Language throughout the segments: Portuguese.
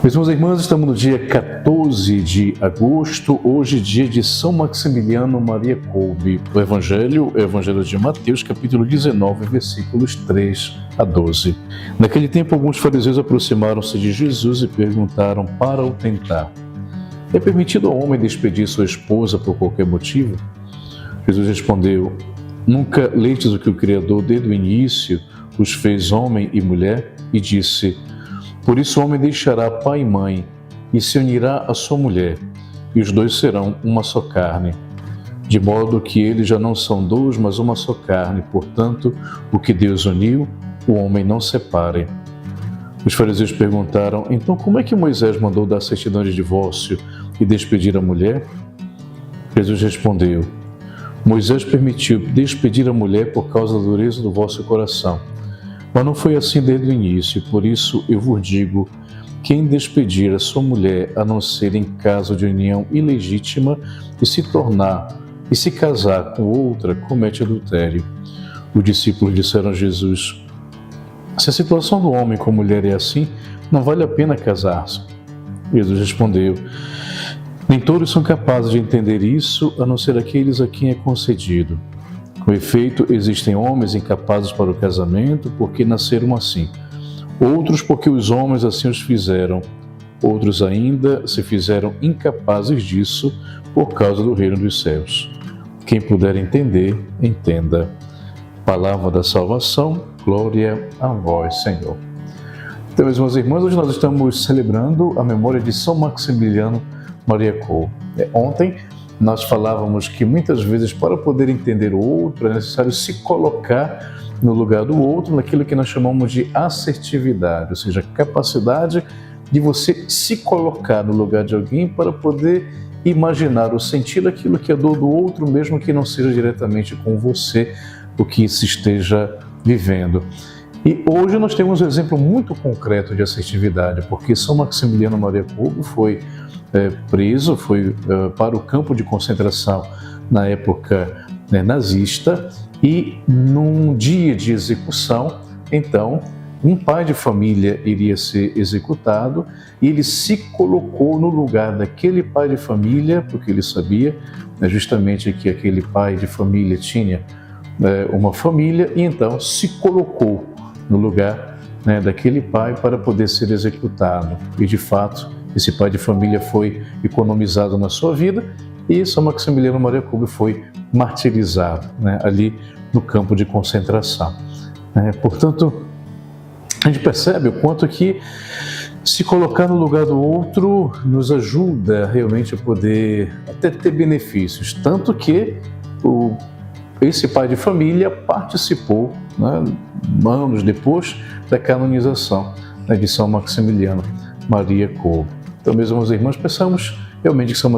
Meus irmãos e irmãs, estamos no dia 14 de agosto, hoje dia de São Maximiliano Maria Kolbe. O Evangelho é o Evangelho de Mateus, capítulo 19, versículos 3 a 12. Naquele tempo, alguns fariseus aproximaram-se de Jesus e perguntaram para o tentar: é permitido ao homem despedir sua esposa por qualquer motivo? Jesus respondeu: nunca lestes o que o Criador desde o início os fez homem e mulher? E disse: por isso o homem deixará pai e mãe e se unirá à sua mulher, e os dois serão uma só carne. De modo que eles já não são dois, mas uma só carne. Portanto, o que Deus uniu, o homem não separe. Os fariseus perguntaram: então como é que Moisés mandou dar certidão de divórcio e despedir a mulher? Jesus respondeu: Moisés permitiu despedir a mulher por causa da dureza do vosso coração. Mas não foi assim desde o início, por isso eu vos digo: quem despedir a sua mulher, a não ser em caso de união ilegítima, e se casar com outra, comete adultério. Os discípulos disseram a Jesus: se a situação do homem com a mulher é assim, não vale a pena casar-se. Jesus respondeu: nem todos são capazes de entender isso, a não ser aqueles a quem é concedido. Com efeito, existem homens incapazes para o casamento porque nasceram assim, outros porque os homens assim os fizeram, outros ainda se fizeram incapazes disso por causa do reino dos céus. Quem puder entender, entenda. Palavra da salvação, glória a vós, Senhor. Então, meus irmãos e irmãs, hoje nós estamos celebrando a memória de São Maximiliano Maria Kolbe. Ontem nós falávamos que muitas vezes, para poder entender o outro, é necessário se colocar no lugar do outro, naquilo que nós chamamos de assertividade, ou seja, a capacidade de você se colocar no lugar de alguém para poder imaginar ou sentir aquilo que é dor do outro, mesmo que não seja diretamente com você o que se esteja vivendo. E hoje nós temos um exemplo muito concreto de assertividade, porque São Maximiliano Maria Kolbe foi preso, foi para o campo de concentração na época nazista, e num dia de execução, então, um pai de família iria ser executado e ele se colocou no lugar daquele pai de família, porque ele sabia justamente que aquele pai de família tinha uma família, e então se colocou no lugar daquele pai para poder ser executado. E de fato, esse pai de família foi economizado na sua vida e São Maximiliano Maria Kolbe foi martirizado ali no campo de concentração. Portanto, a gente percebe o quanto que se colocar no lugar do outro nos ajuda realmente a poder até ter benefícios, tanto que esse pai de família participou, anos depois, da canonização de São Maximiliano Maria Kolbe. Então, meus irmãos e irmãs, pensamos realmente que São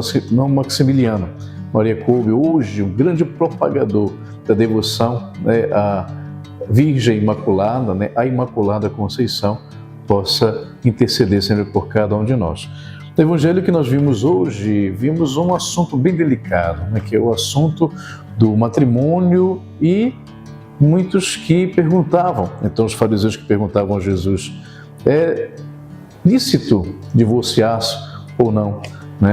Maximiliano Maria Kolbe, hoje um grande propagador da devoção à Virgem Imaculada, a Imaculada Conceição, possa interceder sempre por cada um de nós. No Evangelho que nós vimos hoje, vimos um assunto bem delicado, que é o assunto do matrimônio, e muitos que perguntavam, então os fariseus que perguntavam a Jesus: é lícito divorciar-se ou não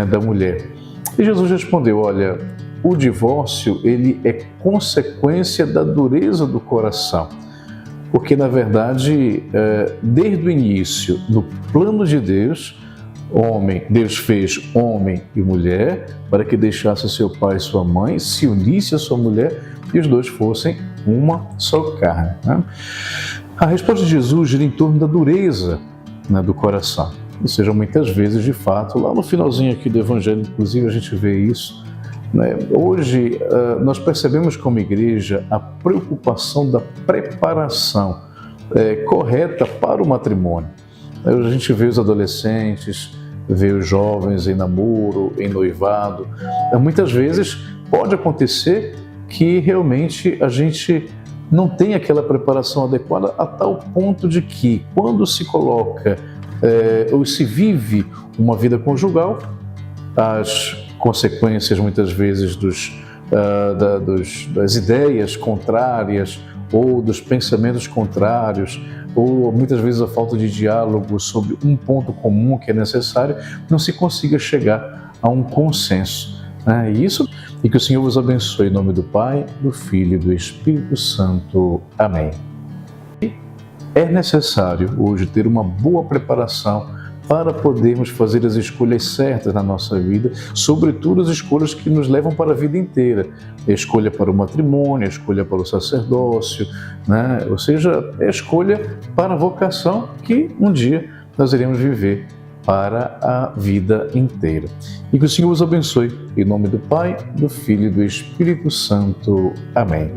da mulher? E Jesus respondeu: olha, o divórcio ele é consequência da dureza do coração, porque na verdade, desde o início, no plano de Deus, Deus fez homem e mulher para que deixasse seu pai e sua mãe, se unisse a sua mulher e os dois fossem uma só carne. A resposta de Jesus gira em torno da dureza do coração. Ou seja, muitas vezes, de fato, lá no finalzinho aqui do Evangelho, inclusive, a gente vê isso. Hoje, nós percebemos como igreja a preocupação da preparação correta para o matrimônio. A gente vê os adolescentes, vê os jovens em namoro, em noivado. Muitas vezes pode acontecer que realmente a gente não tem aquela preparação adequada, a tal ponto de que, quando se coloca ou se vive uma vida conjugal, as consequências muitas vezes das ideias contrárias ou dos pensamentos contrários ou muitas vezes a falta de diálogo sobre um ponto comum que é necessário, não se consiga chegar a um consenso. E que o Senhor vos abençoe em nome do Pai, do Filho e do Espírito Santo. Amém. É necessário hoje ter uma boa preparação para podermos fazer as escolhas certas na nossa vida, sobretudo as escolhas que nos levam para a vida inteira. A escolha para o matrimônio, a escolha para o sacerdócio, ou seja, a escolha para a vocação que um dia nós iremos viver para a vida inteira. E que o Senhor os abençoe, em nome do Pai, do Filho e do Espírito Santo. Amém.